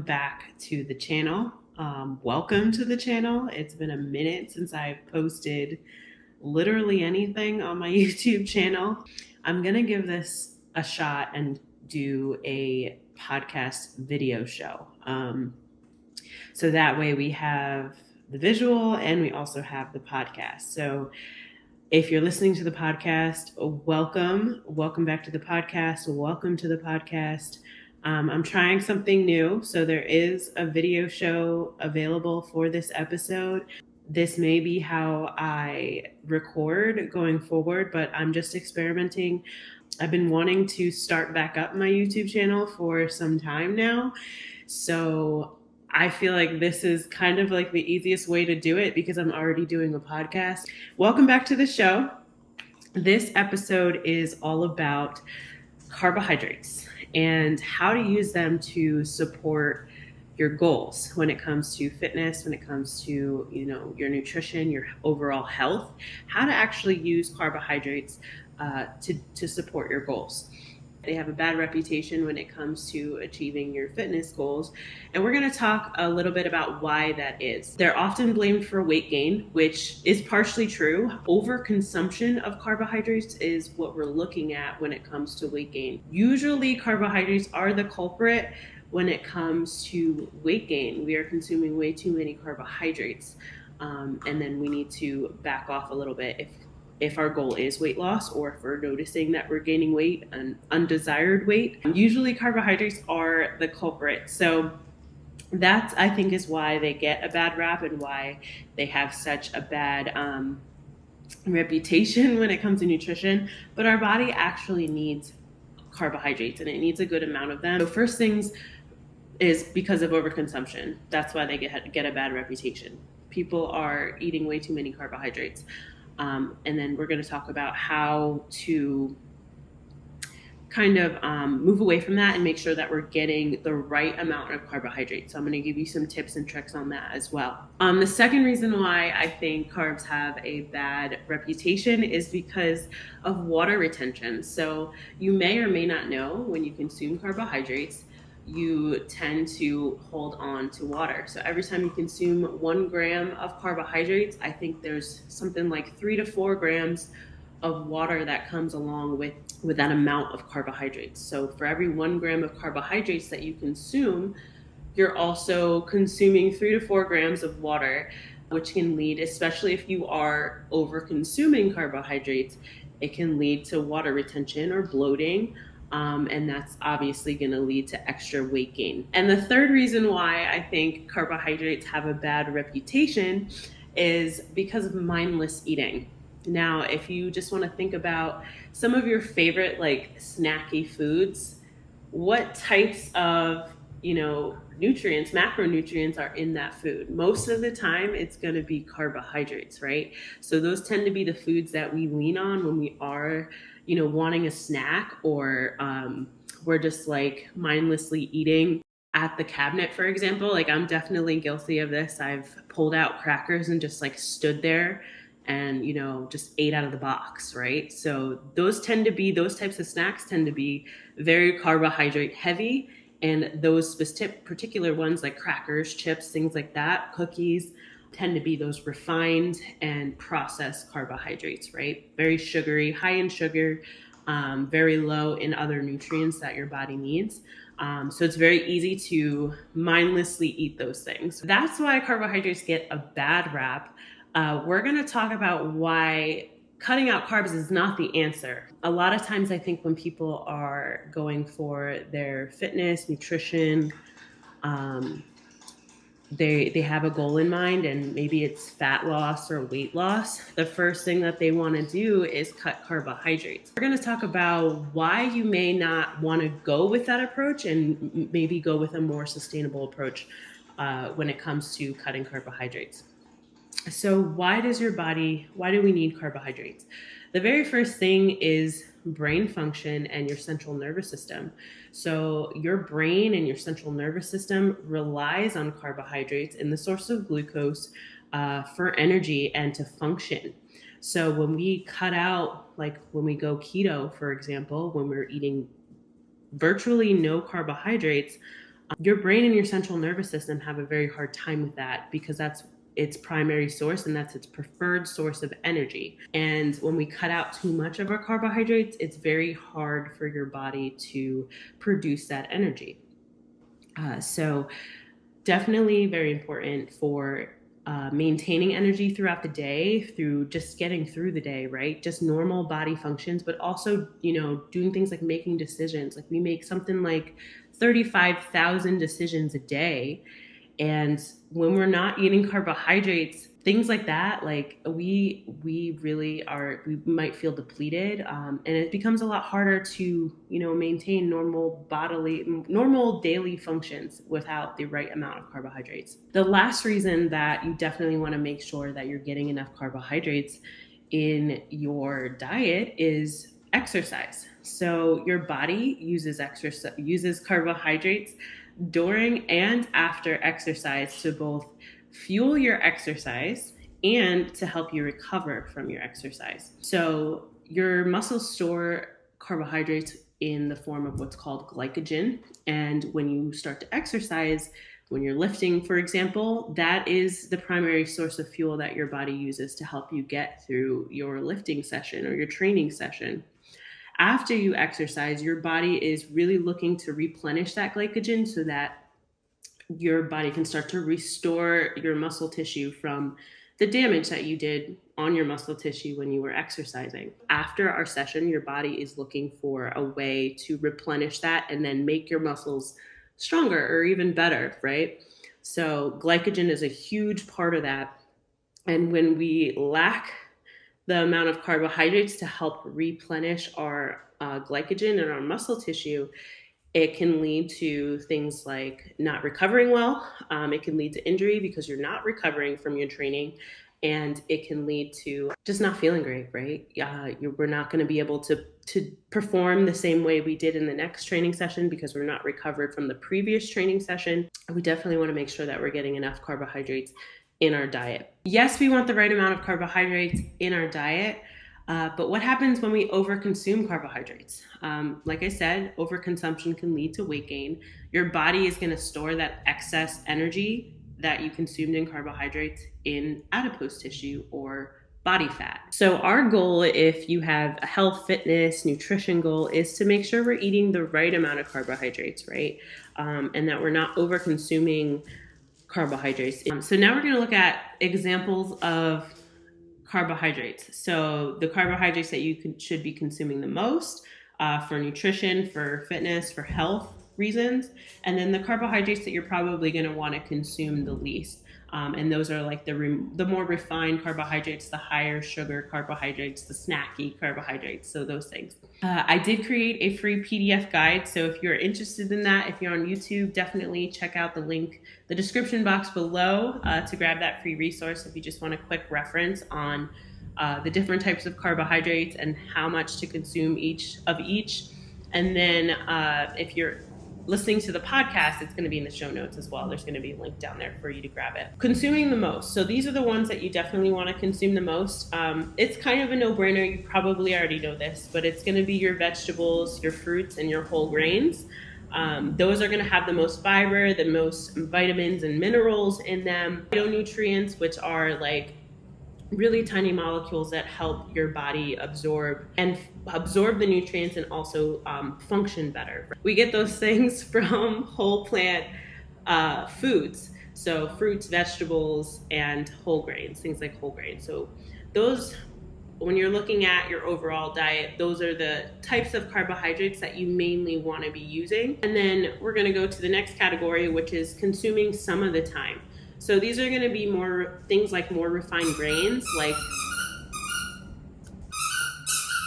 back to the channel. Welcome to the channel. It's been a minute since I've posted literally anything on my YouTube channel. I'm going to give this a shot and do a podcast video show. So that way we have the visual and we also have the podcast. So if you're listening to the podcast, welcome back to the podcast. Welcome to the podcast. I'm trying something new. So there is a video show available for this episode. This may be how I record going forward, but I'm just experimenting. I've been wanting to start back up my YouTube channel for some time now. So I feel like this is kind of like the easiest way to do it because I'm already doing a podcast. Welcome back to the show. This episode is all about carbohydrates and how to use them to support your goals when it comes to fitness, when it comes to, your nutrition, your overall health, how to actually use carbohydrates to support your goals. They have a bad reputation when it comes to achieving your fitness goals. And we're going to talk a little bit about why that is. They're often blamed for weight gain, which is partially true. Overconsumption of carbohydrates is what we're looking at when it comes to weight gain. Usually carbohydrates are the culprit when it comes to weight gain. We are consuming way too many carbohydrates. And then we need to back off a little bit if our goal is weight loss, or if we're noticing that we're gaining weight, an undesired weight. Usually carbohydrates are the culprit. So that, I think, is why they get a bad rap and why they have such a bad reputation when it comes to nutrition. But our body actually needs carbohydrates, and it needs a good amount of them. So first things is because of overconsumption. That's why they get a bad reputation. People are eating way too many carbohydrates. And then we're going to talk about how to kind of move away from that and make sure that we're getting the right amount of carbohydrates. So I'm going to give you some tips and tricks on that as well. The second reason why I think carbs have a bad reputation is because of water retention. So you may or may not know when you consume carbohydrates, you tend to hold on to water. So every time you consume 1 gram of carbohydrates, I think there's something like 3 to 4 grams of water that comes along with that amount of carbohydrates. So for every 1 gram of carbohydrates that you consume, you're also consuming 3 to 4 grams of water, which can lead, especially if you are over consuming carbohydrates, it can lead to water retention or bloating. And that's obviously going to lead to extra weight gain. And the third reason why I think carbohydrates have a bad reputation is because of mindless eating. Now, if you just want to think about some of your favorite snacky foods, what types of, nutrients, macronutrients are in that food? Most of the time, it's going to be carbohydrates, right? So those tend to be the foods that we lean on when we are wanting a snack, or we're just mindlessly eating at the cabinet, for example. I'm definitely guilty of this. I've pulled out crackers and just stood there and, just ate out of the box, right? So those types of snacks tend to be very carbohydrate heavy. And those particular ones like crackers, chips, things like that, cookies, tend to be those refined and processed carbohydrates, right? Very sugary, high in sugar, very low in other nutrients that your body needs. So it's very easy to mindlessly eat those things. That's why carbohydrates get a bad rap. We're going to talk about why cutting out carbs is not the answer. A lot of times I think when people are going for their fitness, nutrition, they have a goal in mind, and maybe it's fat loss or weight loss. The first thing that they want to do is cut carbohydrates. We're going to talk about why you may not want to go with that approach and maybe go with a more sustainable approach when it comes to cutting carbohydrates. So why do we need carbohydrates? The very first thing is brain function and your central nervous system. So your brain and your central nervous system relies on carbohydrates in the source of glucose for energy and to function. So when we cut out, when we go keto, for example, when we're eating virtually no carbohydrates, Your brain and your central nervous system have a very hard time with that because that's its primary source and that's its preferred source of energy. And when we cut out too much of our carbohydrates, it's very hard for your body to produce that energy. So definitely very important for maintaining energy throughout the day, through just getting through the day, right? Just normal body functions, but also, doing things like making decisions. Like we make something like 35,000 decisions a day. And when we're not eating carbohydrates, things like that, like we might feel depleted, and it becomes a lot harder to maintain normal daily functions without the right amount of carbohydrates. The last reason that you definitely want to make sure that you're getting enough carbohydrates in your diet is exercise. So your body uses carbohydrates during and after exercise to both fuel your exercise and to help you recover from your exercise. So your muscles store carbohydrates in the form of what's called glycogen. And when you start to exercise, when you're lifting, for example, that is the primary source of fuel that your body uses to help you get through your lifting session or your training session. After you exercise, your body is really looking to replenish that glycogen so that your body can start to restore your muscle tissue from the damage that you did on your muscle tissue when you were exercising. After our session, your body is looking for a way to replenish that and then make your muscles stronger or even better, right? So glycogen is a huge part of that. And when we lack the amount of carbohydrates to help replenish our glycogen in our muscle tissue, it can lead to things like not recovering well. It can lead to injury because you're not recovering from your training. And it can lead to just not feeling great, right? We're not going to be able to perform the same way we did in the next training session because we're not recovered from the previous training session. We definitely want to make sure that we're getting enough carbohydrates in our diet. Yes, we want the right amount of carbohydrates in our diet, but what happens when we overconsume carbohydrates? Like I said, overconsumption can lead to weight gain. Your body is going to store that excess energy that you consumed in carbohydrates in adipose tissue or body fat. So our goal, if you have a health, fitness, nutrition goal, is to make sure we're eating the right amount of carbohydrates, right? And that we're not overconsuming carbohydrates. So now we're going to look at examples of carbohydrates. So the carbohydrates that you should be consuming the most for nutrition, for fitness, for health reasons, and then the carbohydrates that you're probably going to want to consume the least. And those are like the more refined carbohydrates, the higher sugar carbohydrates, the snacky carbohydrates, so those things. I did create a free PDF guide, so if you're interested in that, if you're on YouTube, definitely check out the link, the description box below to grab that free resource if you just want a quick reference on the different types of carbohydrates and how much to consume each. And then if you're listening to the podcast, it's going to be in the show notes as well. There's going to be a link down there for you to grab it. Consuming the most. So these are the ones that you definitely want to consume the most. It's kind of a no-brainer. You probably already know this, but it's going to be your vegetables, your fruits, and your whole grains. Those are going to have the most fiber, the most vitamins and minerals in them. Phytonutrients, which are like really tiny molecules that help your body absorb the nutrients and also function better. We get those things from whole plant foods. So fruits, vegetables, and whole grains, things like whole grains. So those, when you're looking at your overall diet, those are the types of carbohydrates that you mainly want to be using. And then we're going to go to the next category, which is consuming some of the time. So these are going to be more things like more refined grains, like,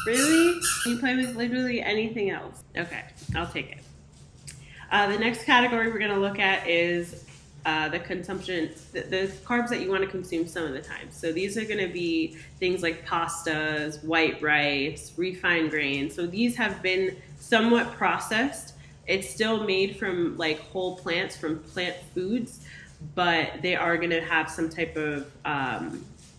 really? You play with literally anything else? Okay, I'll take it. The next category we're going to look at is the consumption, the carbs that you want to consume some of the time. So these are going to be things like pastas, white rice, refined grains. So these have been somewhat processed. It's still made from like whole plants, from plant foods, but they are going to have some type of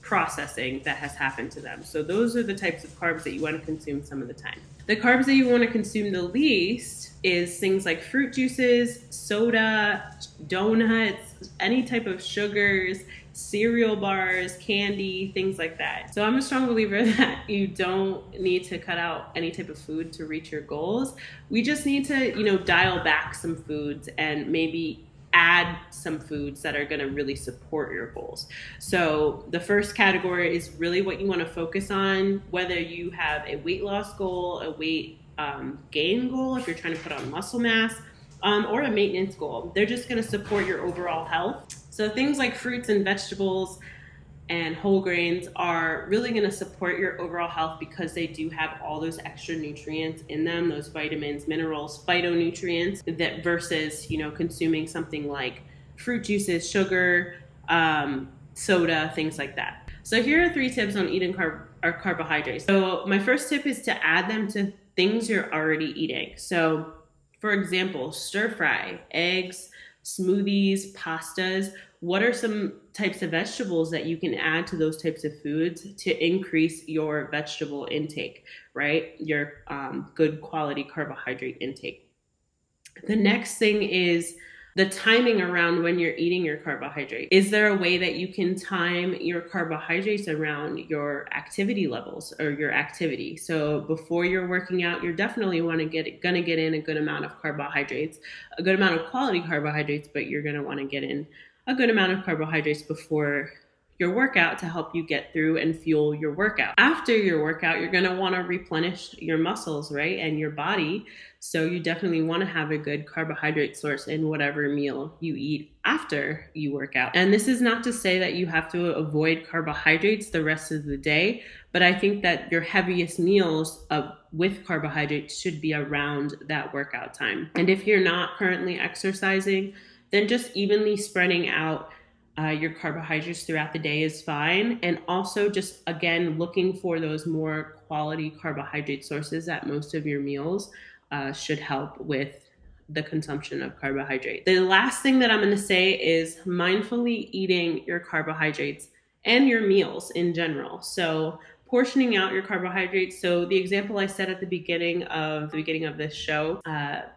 processing that has happened to them. So those are the types of carbs that you want to consume some of the time. The carbs that you want to consume the least is things like fruit juices, soda, donuts, any type of sugars, cereal bars, candy, things like that. So I'm a strong believer that you don't need to cut out any type of food to reach your goals. We just need to, dial back some foods and maybe add some foods that are going to really support your goals. So the first category is really what you want to focus on, whether you have a weight loss goal, a weight gain goal, if you're trying to put on muscle mass, or a maintenance goal. They're just going to support your overall health. So things like fruits and vegetables and whole grains are really going to support your overall health because they do have all those extra nutrients in them, those vitamins, minerals, phytonutrients, that versus, consuming something like fruit juices, sugar, soda, things like that. So here are 3 tips on eating carbohydrates. So my first tip is to add them to things you're already eating. So for example, stir fry, eggs, smoothies, pastas. What are some types of vegetables that you can add to those types of foods to increase your vegetable intake, right? Your good quality carbohydrate intake. The next thing is the timing around when you're eating your carbohydrate. Is there a way that you can time your carbohydrates around your activity levels or your activity? So before you're working out, you're definitely gonna get in a good amount of carbohydrates, a good amount of quality carbohydrates, but you're gonna want to get in a good amount of carbohydrates before your workout to help you get through and fuel your workout. After your workout, you're going to want to replenish your muscles, right? And your body. So you definitely want to have a good carbohydrate source in whatever meal you eat after you work out. And this is not to say that you have to avoid carbohydrates the rest of the day, but I think that your heaviest meals with carbohydrates should be around that workout time. And if you're not currently exercising, then just evenly spreading out your carbohydrates throughout the day is fine. And also just, again, looking for those more quality carbohydrate sources at most of your meals should help with the consumption of carbohydrates. The last thing that I'm going to say is mindfully eating your carbohydrates and your meals in general. So portioning out your carbohydrates. So the example I said at the beginning of this show,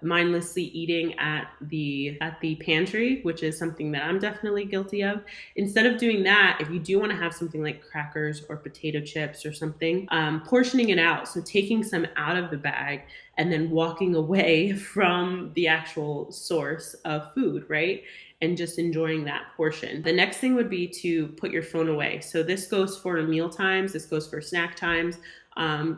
mindlessly eating at the pantry, which is something that I'm definitely guilty of. Instead of doing that, if you do want to have something like crackers or potato chips or something, portioning it out. So taking some out of the bag and then walking away from the actual source of food, right? And just enjoying that portion. The next thing would be to put your phone away. So this goes for meal times, this goes for snack times,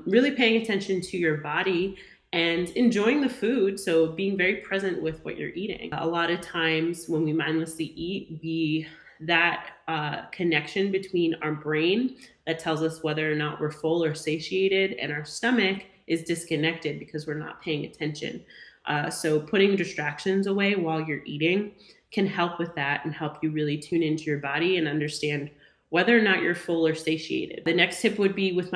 really paying attention to your body and enjoying the food. So being very present with what you're eating. A lot of times when we mindlessly eat, that connection between our brain that tells us whether or not we're full or satiated and our stomach is disconnected because we're not paying attention. So putting distractions away while you're eating can help with that and help you really tune into your body and understand whether or not you're full or satiated. The next tip would be with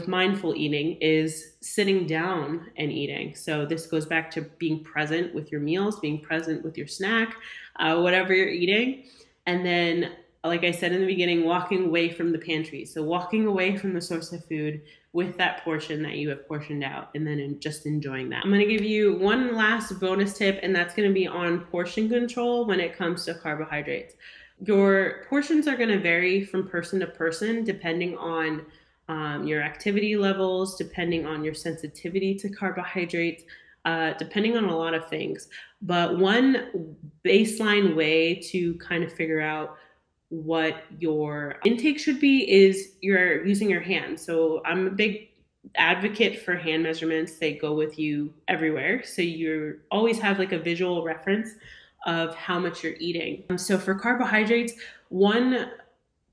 mindful eating is sitting down and eating. So this goes back to being present with your meals, being present with your snack, whatever you're eating. And then, like I said in the beginning, walking away from the pantry. So walking away from the source of food with that portion that you have portioned out and then just enjoying that. I'm going to give you one last bonus tip, and that's going to be on portion control when it comes to carbohydrates. Your portions are going to vary from person to person depending on your activity levels, depending on your sensitivity to carbohydrates, depending on a lot of things. But one baseline way to kind of figure out what your intake should be is you're using your hands. So I'm a big advocate for hand measurements. They go with you everywhere. So you always have like a visual reference of how much you're eating. So for carbohydrates, one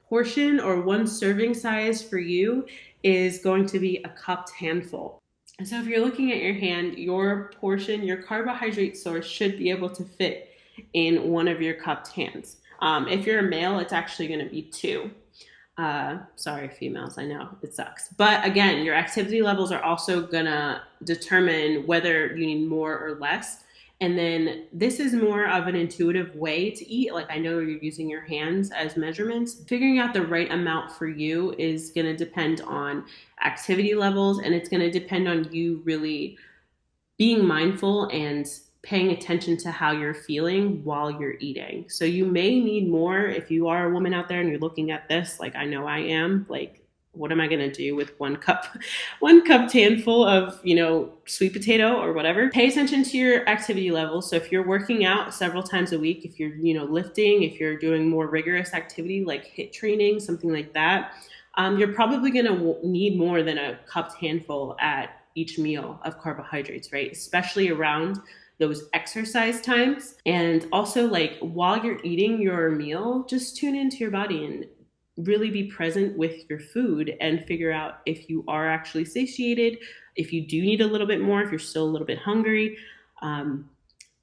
portion or one serving size for you is going to be a cupped handful. And so if you're looking at your hand, your portion, your carbohydrate source should be able to fit in one of your cupped hands. If you're a male, it's actually going to be 2. Sorry, females, I know it sucks. But again, your activity levels are also going to determine whether you need more or less. And then this is more of an intuitive way to eat. Like I know you're using your hands as measurements. Figuring out the right amount for you is going to depend on activity levels, and it's going to depend on you really being mindful and paying attention to how you're feeling while you're eating. So you may need more if you are a woman out there and you're looking at this, like I know I am, like what am I going to do with one cup handful of, sweet potato or whatever? Pay attention to your activity levels. So if you're working out several times a week, if you're, lifting, if you're doing more rigorous activity like HIIT training, something like that, you're probably going to need more than a cupped handful at each meal of carbohydrates, right? Especially around those exercise times. And also, like, while you're eating your meal, just tune into your body and really be present with your food and figure out if you are actually satiated, if you do need a little bit more, if you're still a little bit hungry.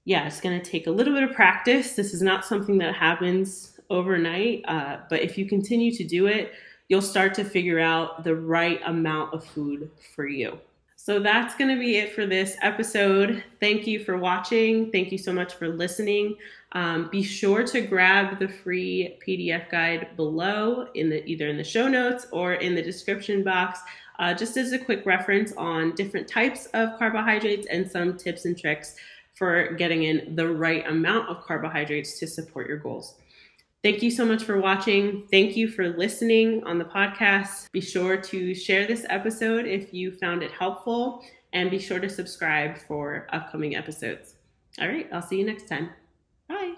It's going to take a little bit of practice. This is not something that happens overnight, but if you continue to do it, you'll start to figure out the right amount of food for you. So that's going to be it for this episode. Thank you for watching. Thank you so much for listening. Be sure to grab the free PDF guide below either in the show notes or in the description box, just as a quick reference on different types of carbohydrates and some tips and tricks for getting in the right amount of carbohydrates to support your goals. Thank you so much for watching. Thank you for listening on the podcast. Be sure to share this episode if you found it helpful, and be sure to subscribe for upcoming episodes. All right, I'll see you next time. Bye.